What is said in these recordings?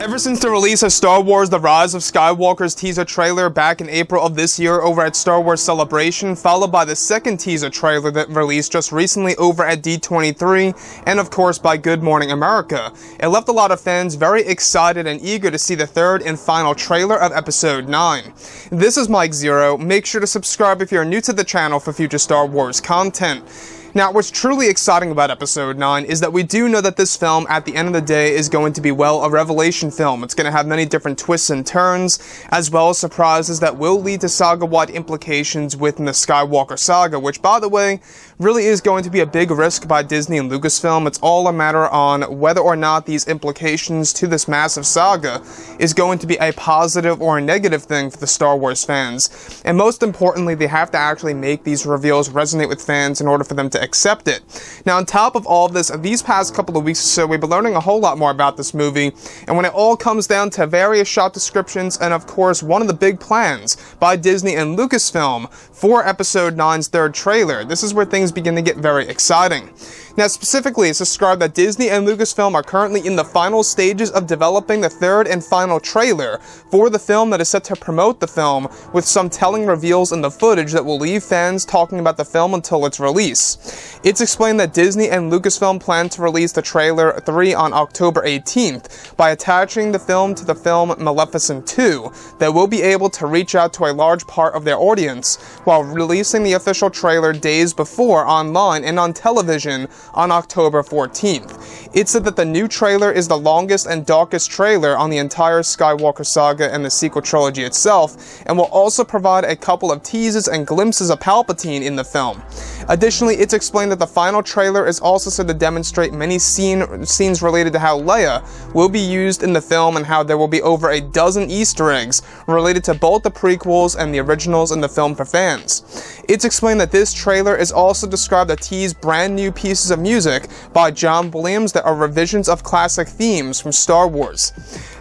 Ever since the release of Star Wars The Rise of Skywalker's teaser trailer back in April of this year over at Star Wars Celebration, followed by the second teaser trailer that released just recently over at D23, and of course by Good Morning America, it left a lot of fans very excited and eager to see the third and final trailer of Episode 9. This is Mike Zero. Make sure to subscribe if you're new to the channel for future Star Wars content. Now, what's truly exciting about Episode 9 is that we do know that this film, at the end of the day, is going to be, well, a revelation film. It's going to have many different twists and turns, as well as surprises that will lead to saga-wide implications within the Skywalker saga, which, by the way, really is going to be a big risk by Disney and Lucasfilm. It's all a matter on whether or not these implications to this massive saga is going to be a positive or a negative thing for the Star Wars fans. And most importantly, they have to actually make these reveals resonate with fans in order for them to accept it. Now, on top of all of this, these past couple of weeks or so, we've been learning a whole lot more about this movie, and when it all comes down to various shot descriptions and, of course, one of the big plans by Disney and Lucasfilm for Episode 9's third trailer, this is where things begin to get very exciting. Now, specifically, it's described that Disney and Lucasfilm are currently in the final stages of developing the third and final trailer for the film that is set to promote the film, with some telling reveals in the footage that will leave fans talking about the film until its release. It's explained that Disney and Lucasfilm plan to release the trailer 3 on October 18th by attaching the film to the film Maleficent 2 that will be able to reach out to a large part of their audience, while releasing the official trailer days before online and on television on October 14th. It's said that the new trailer is the longest and darkest trailer on the entire Skywalker saga and the sequel trilogy itself, and will also provide a couple of teases and glimpses of Palpatine in the film. Additionally, it's explained that the final trailer is also said to demonstrate many scenes related to how Leia will be used in the film, and how there will be over a dozen Easter eggs related to both the prequels and the originals in the film for fans. It's explained that this trailer is also described to tease brand new pieces of music by John Williams that are revisions of classic themes from Star Wars.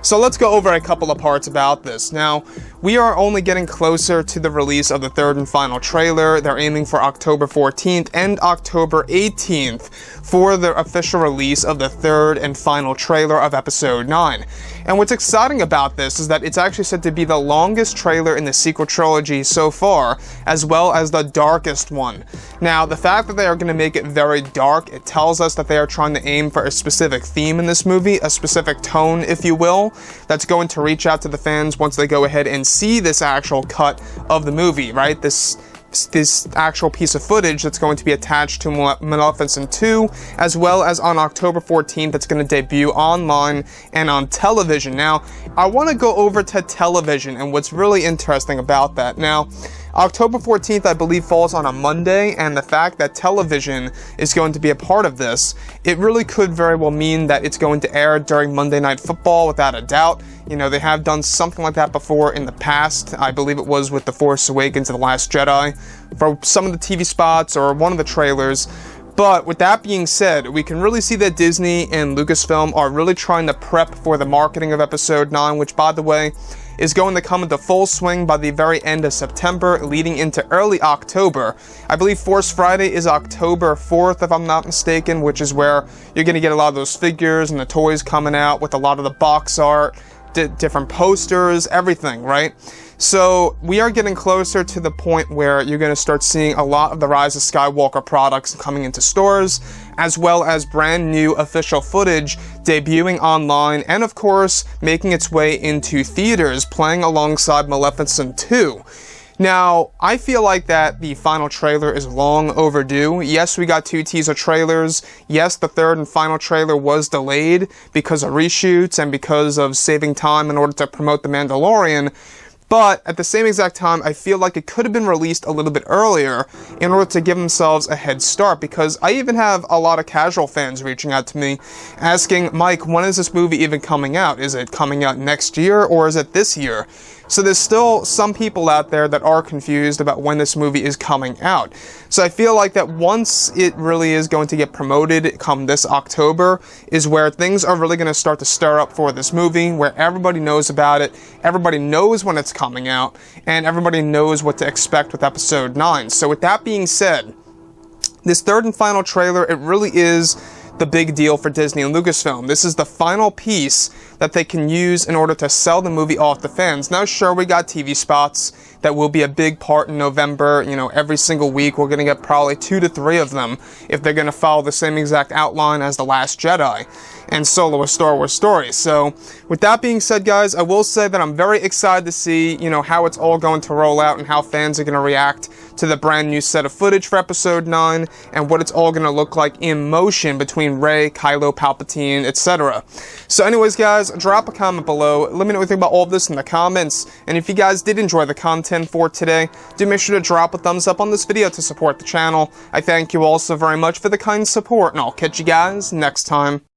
So let's go over a couple of parts about this. Now, we are only getting closer to the release of the third and final trailer. They're aiming for October 14th and October 18th for the official release of the third and final trailer of Episode 9. And what's exciting about this is that it's actually said to be the longest trailer in the sequel trilogy so far, as well as the darkest one. Now, the fact that they are going to make it very dark, it tells us that they are trying to aim for a specific theme in this movie, a specific tone, if you will, that's going to reach out to the fans once they go ahead and see this actual cut of the movie, right? This actual piece of footage that's going to be attached to Maleficent 2, as well as on October 14th, it's going to debut online and on television. Now, I want to go over to television and what's really interesting about that. Now, October 14th, I believe, falls on a Monday, and the fact that television is going to be a part of this, it really could very well mean that it's going to air during Monday Night Football, without a doubt. You know, they have done something like that before in the past. I believe it was with The Force Awakens and The Last Jedi, for some of the TV spots or one of the trailers. But with that being said, we can really see that Disney and Lucasfilm are really trying to prep for the marketing of Episode 9, which, by the way, is going to come into full swing by the very end of September, leading into early October. I believe Force Friday is October 4th, if I'm not mistaken, which is where you're going to get a lot of those figures and the toys coming out with a lot of the box art, different posters, everything, right? So we are getting closer to the point where you're going to start seeing a lot of the Rise of Skywalker products coming into stores, as well as brand new official footage debuting online, and of course making its way into theaters, playing alongside Maleficent 2. Now, I feel like that the final trailer is long overdue. Yes, we got 2 teaser trailers. Yes, the third and final trailer was delayed because of reshoots and because of saving time in order to promote The Mandalorian. But at the same exact time, I feel like it could have been released a little bit earlier in order to give themselves a head start, because I even have a lot of casual fans reaching out to me asking, Mike, when is this movie even coming out? Is it coming out next year or is it this year? So there's still some people out there that are confused about when this movie is coming out. So I feel like that once it really is going to get promoted come this October is where things are really going to start to stir up for this movie, where everybody knows about it, everybody knows when it's coming out, and everybody knows what to expect with Episode 9. So with that being said, this third and final trailer, it really is the big deal for Disney and Lucasfilm. This is the final piece that they can use in order to sell the movie off to fans. Now, sure, we got TV spots that will be a big part in November. You know, every single week we're going to get probably 2 to 3 of them if they're going to follow the same exact outline as The Last Jedi and Solo: A Star Wars Story. So, with that being said, guys, I will say that I'm very excited to see, you know, how it's all going to roll out and how fans are going to react to the brand new set of footage for Episode 9 and what it's all going to look like in motion between Rey, Kylo, Palpatine, etc. So anyways, guys, drop a comment below. Let me know what you think about all of this in the comments. And if you guys did enjoy the content for today, do make sure to drop a thumbs up on this video to support the channel. I thank you all so very much for the kind support, and I'll catch you guys next time.